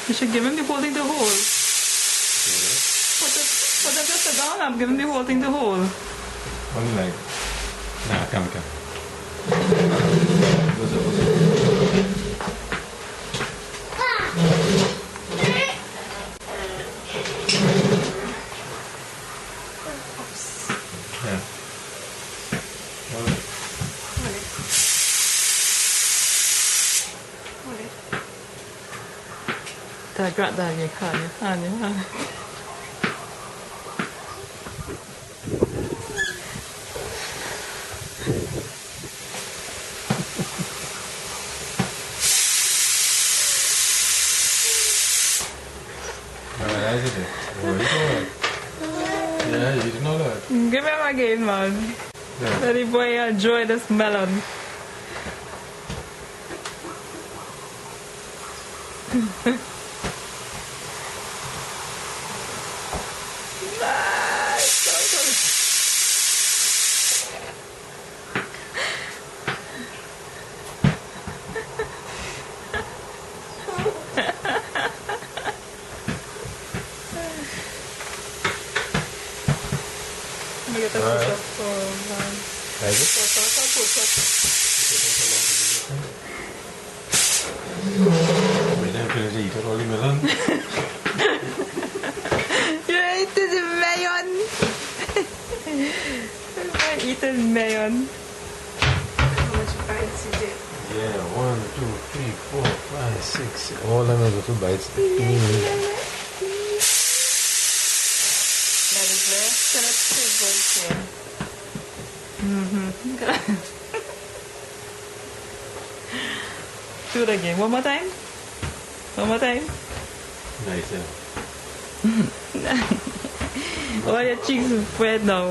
You should give him the whole thing to hold. Okay. Put it just down and give him the whole thing to hold. Only like. Nah, come. What's up? Yeah. Ta gạt ra như khả như ha. That's it. Yeah, you didn't know that. Give him again, man. Yeah. Let the boy enjoy this melon. Get the Alright. push-up. Oh, man. Like it? We didn't finish eating all the melon. You ate the melon. I eaten melon. How much bites you did? Yeah, 1, 2, 3, 4, 5, 6. All of them are little bites. That is where Philip Silver's here. Do it again. One more time. One more time. Nice, yeah. All your cheeks are red now.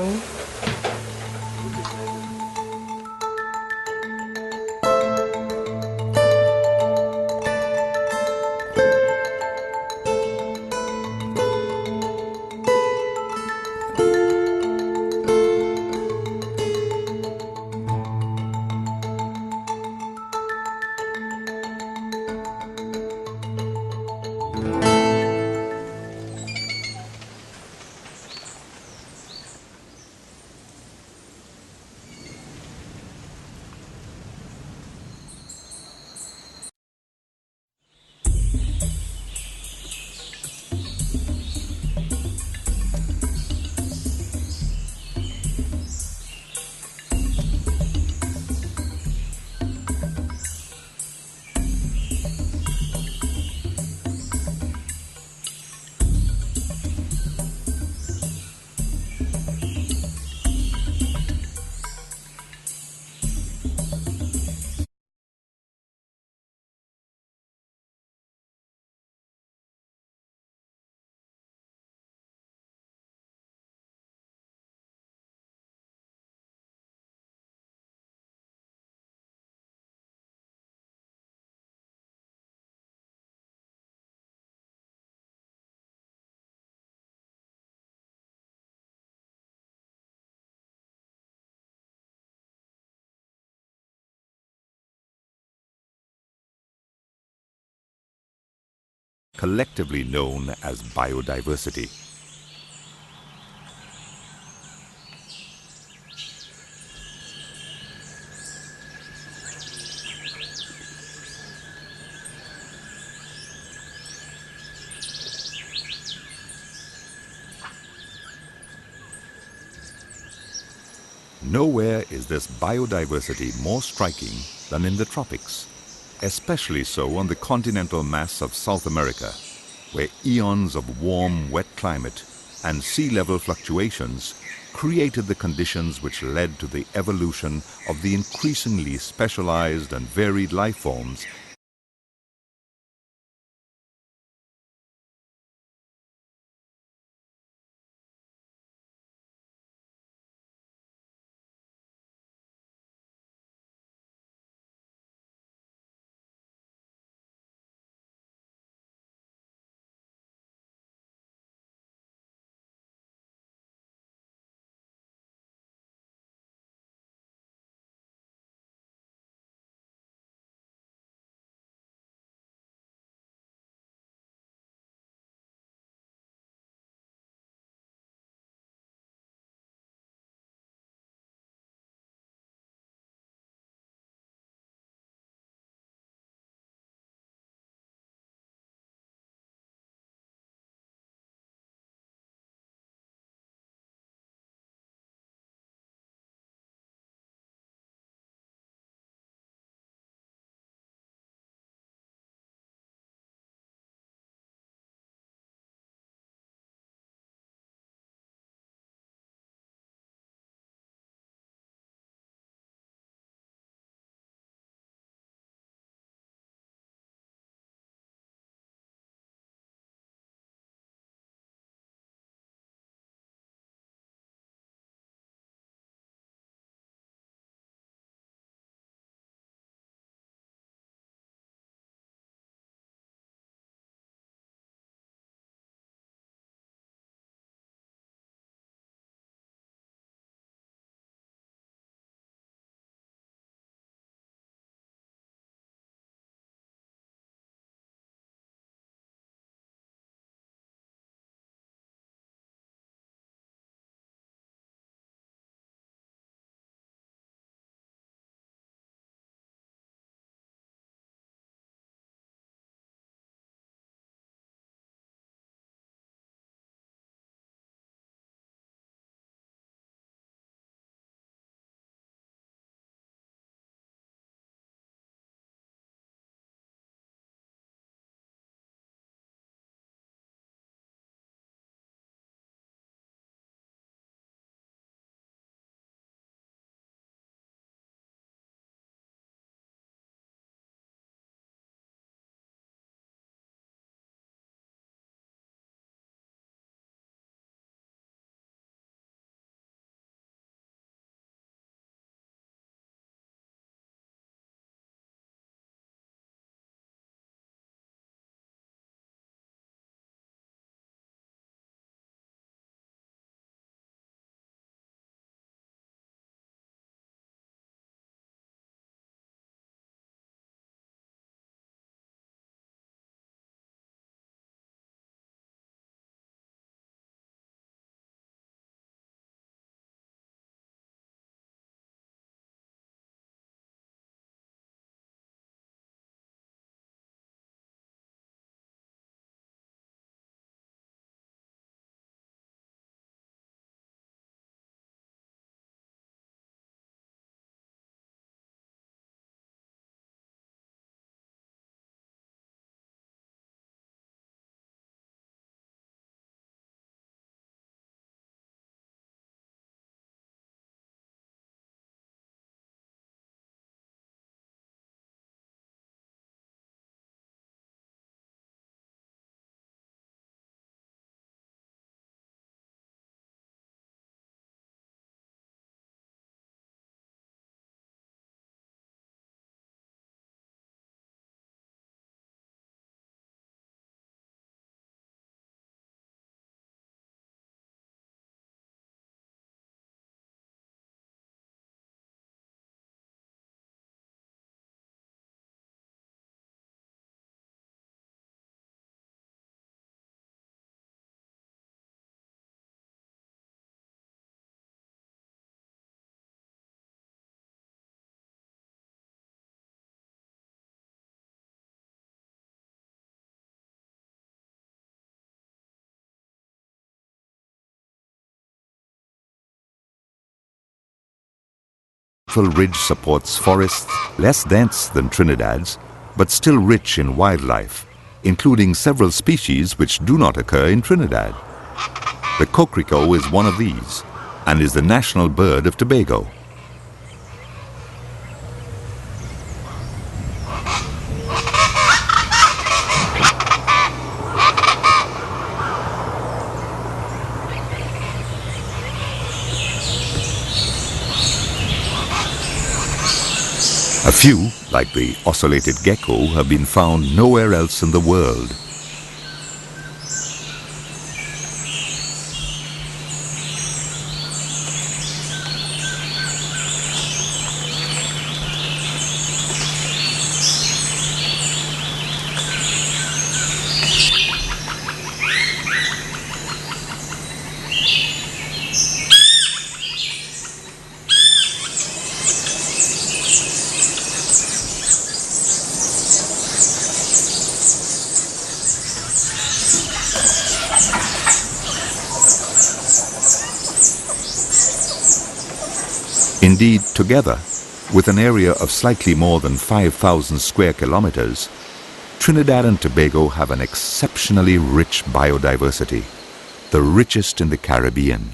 Collectively known as biodiversity. Nowhere is this biodiversity more striking than in the tropics, especially so on the continental mass of South America, where eons of warm, wet climate and sea level fluctuations created the conditions which led to the evolution of the increasingly specialized and varied life forms beautiful ridge supports forests less dense than Trinidad's, but still rich in wildlife, including several species which do not occur in Trinidad. The coquerico is one of these and is the national bird of Tobago. A few, like the ocellated gecko, have been found nowhere else in the world. Indeed, together, with an area of slightly more than 5,000 square kilometers, Trinidad and Tobago have an exceptionally rich biodiversity, the richest in the Caribbean.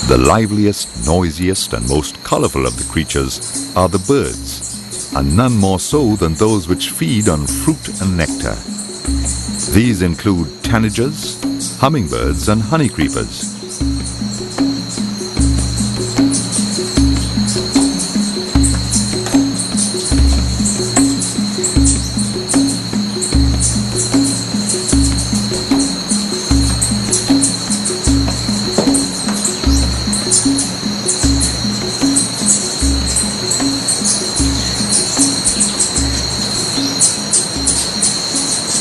The liveliest, noisiest, and most colorful of the creatures are the birds, and none more so than those which feed on fruit and nectar. These include tanagers, hummingbirds, and honeycreepers.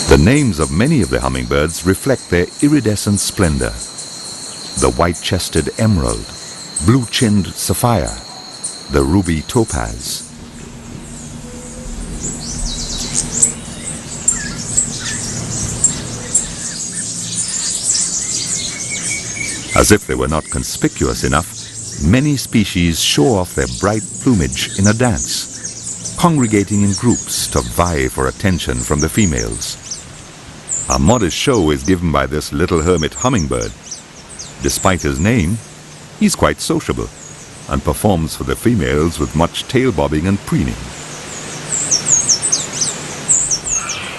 The names of many of the hummingbirds reflect their iridescent splendor. The white-chested emerald, blue-chinned sapphire, the ruby topaz. As if they were not conspicuous enough, many species show off their bright plumage in a dance, congregating in groups to vie for attention from the females. A modest show is given by this little hermit hummingbird. Despite his name, he's quite sociable and performs for the females with much tail bobbing and preening.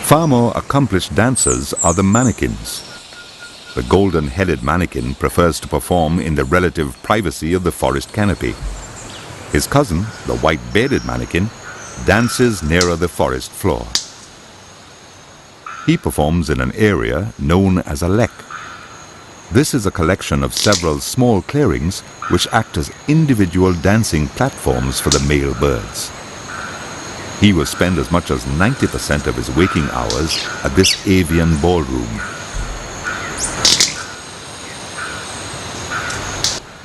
Far more accomplished dancers are the manakins. The golden-headed manakin prefers to perform in the relative privacy of the forest canopy. His cousin, the white-bearded manakin, dances nearer the forest floor. He performs in an area known as a lek. This is a collection of several small clearings which act as individual dancing platforms for the male birds. He will spend as much as 90% of his waking hours at this avian ballroom.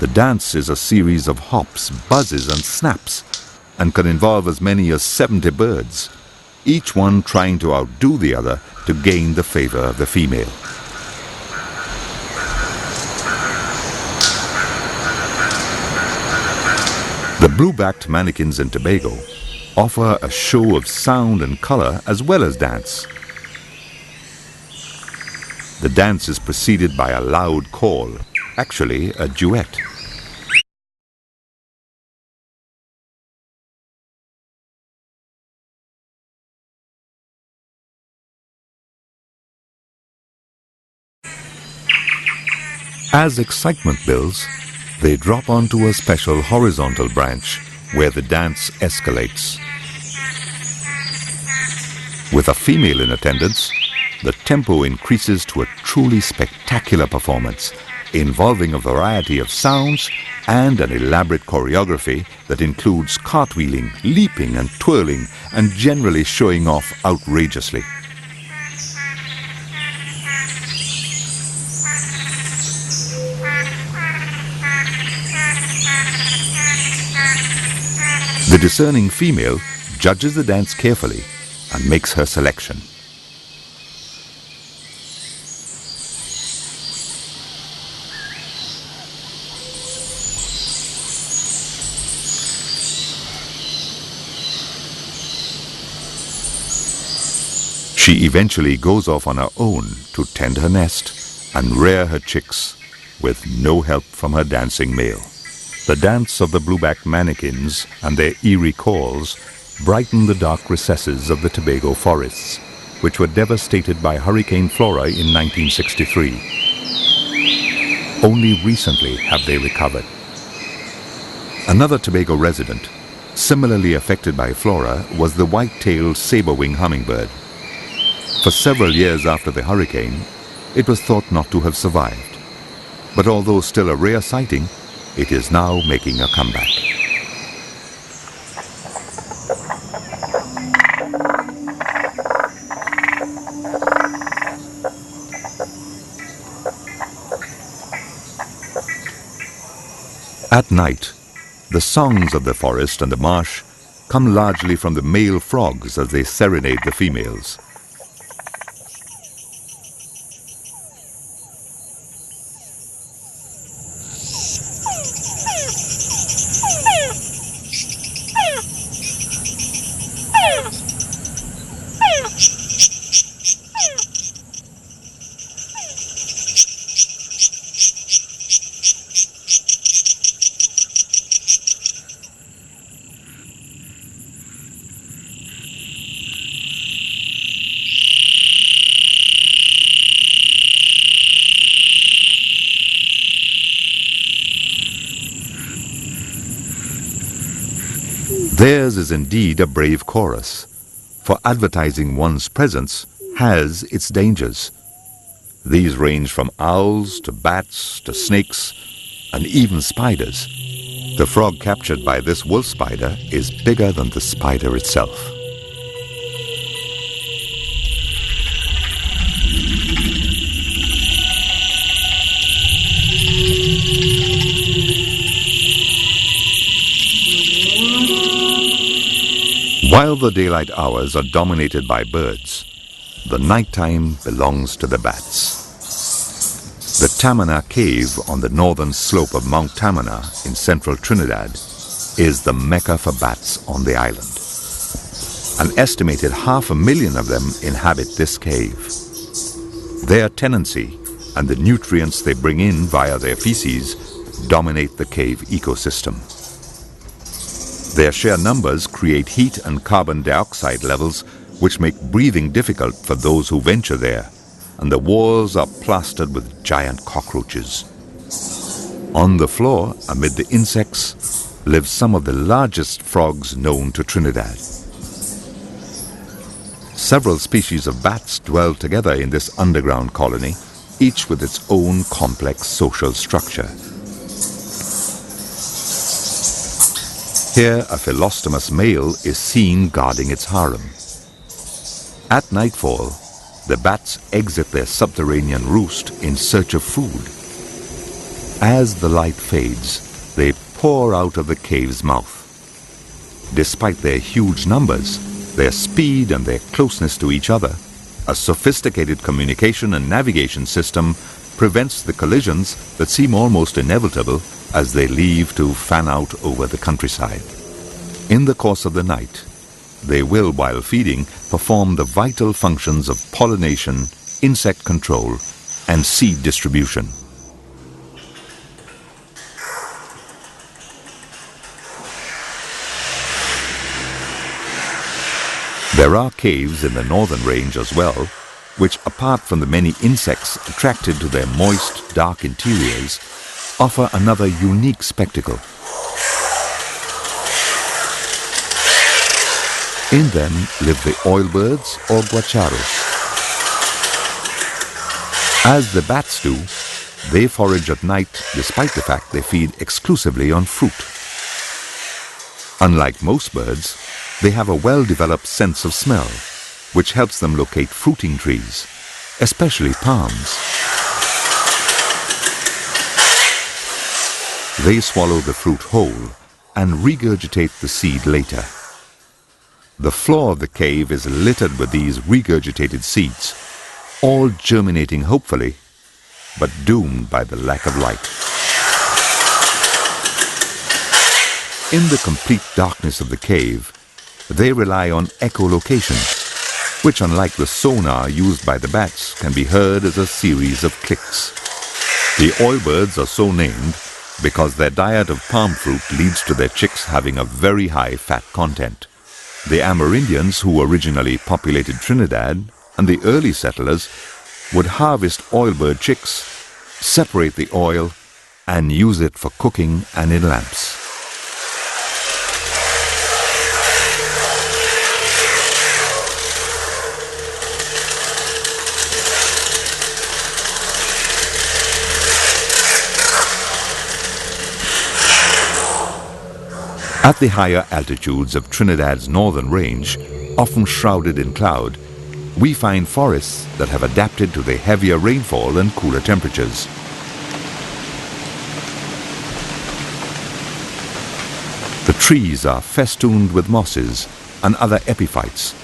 The dance is a series of hops, buzzes, and snaps, and can involve as many as 70 birds, each one trying to outdo the other to gain the favor of the female. The blue-backed manakins in Tobago offer a show of sound and color as well as dance. The dance is preceded by a loud call, actually a duet. As excitement builds, they drop onto a special horizontal branch where the dance escalates. With a female in attendance, the tempo increases to a truly spectacular performance, involving a variety of sounds and an elaborate choreography that includes cartwheeling, leaping and twirling, and generally showing off outrageously. The discerning female judges the dance carefully and makes her selection. She eventually goes off on her own to tend her nest and rear her chicks with no help from her dancing male. The dance of the blueback manakins and their eerie calls brighten the dark recesses of the Tobago forests, which were devastated by Hurricane Flora in 1963. Only recently have they recovered. Another Tobago resident, similarly affected by Flora, was the white-tailed saber-wing hummingbird. For several years after the hurricane, it was thought not to have survived. But although still a rare sighting, it is now making a comeback. At night, the songs of the forest and the marsh come largely from the male frogs as they serenade the females. Theirs is indeed a brave chorus, for advertising one's presence has its dangers. These range from owls to bats to snakes and even spiders. The frog captured by this wolf spider is bigger than the spider itself. While the daylight hours are dominated by birds, the nighttime belongs to the bats. The Tamana Cave on the northern slope of Mount Tamana in central Trinidad is the mecca for bats on the island. An estimated 500,000 of them inhabit this cave. Their tenancy and the nutrients they bring in via their feces dominate the cave ecosystem. Their sheer numbers create heat and carbon dioxide levels which make breathing difficult for those who venture there, and the walls are plastered with giant cockroaches. On the floor, amid the insects, live some of the largest frogs known to Trinidad. Several species of bats dwell together in this underground colony, each with its own complex social structure. Here, a Philostomus male is seen guarding its harem. At nightfall, the bats exit their subterranean roost in search of food. As the light fades, they pour out of the cave's mouth. Despite their huge numbers, their speed and their closeness to each other, a sophisticated communication and navigation system prevents the collisions that seem almost inevitable as they leave to fan out over the countryside. In the course of the night, they will, while feeding, perform the vital functions of pollination, insect control, and seed distribution. There are caves in the northern range as well, which apart from the many insects attracted to their moist, dark interiors, offer another unique spectacle. In them live the oilbirds or guacharos. As the bats do, they forage at night despite the fact they feed exclusively on fruit. Unlike most birds, they have a well-developed sense of smell, which helps them locate fruiting trees, especially palms. They swallow the fruit whole and regurgitate the seed later. The floor of the cave is littered with these regurgitated seeds, all germinating hopefully, but doomed by the lack of light. In the complete darkness of the cave, they rely on echolocation, which, unlike the sonar used by the bats, can be heard as a series of clicks. The oilbirds are so named because their diet of palm fruit leads to their chicks having a very high fat content. The Amerindians who originally populated Trinidad and the early settlers would harvest oilbird chicks, separate the oil, and use it for cooking and in lamps. At the higher altitudes of Trinidad's northern range, often shrouded in cloud, we find forests that have adapted to the heavier rainfall and cooler temperatures. The trees are festooned with mosses and other epiphytes,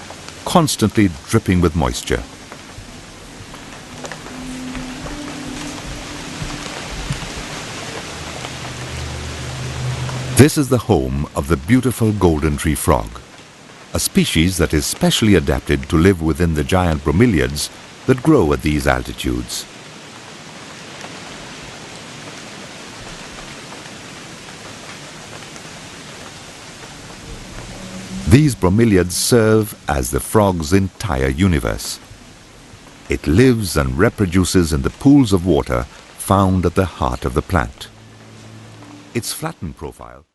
constantly dripping with moisture. This is the home of the beautiful golden tree frog, a species that is specially adapted to live within the giant bromeliads that grow at these altitudes. These bromeliads serve as the frog's entire universe. It lives and reproduces in the pools of water found at the heart of the plant. Its flattened profile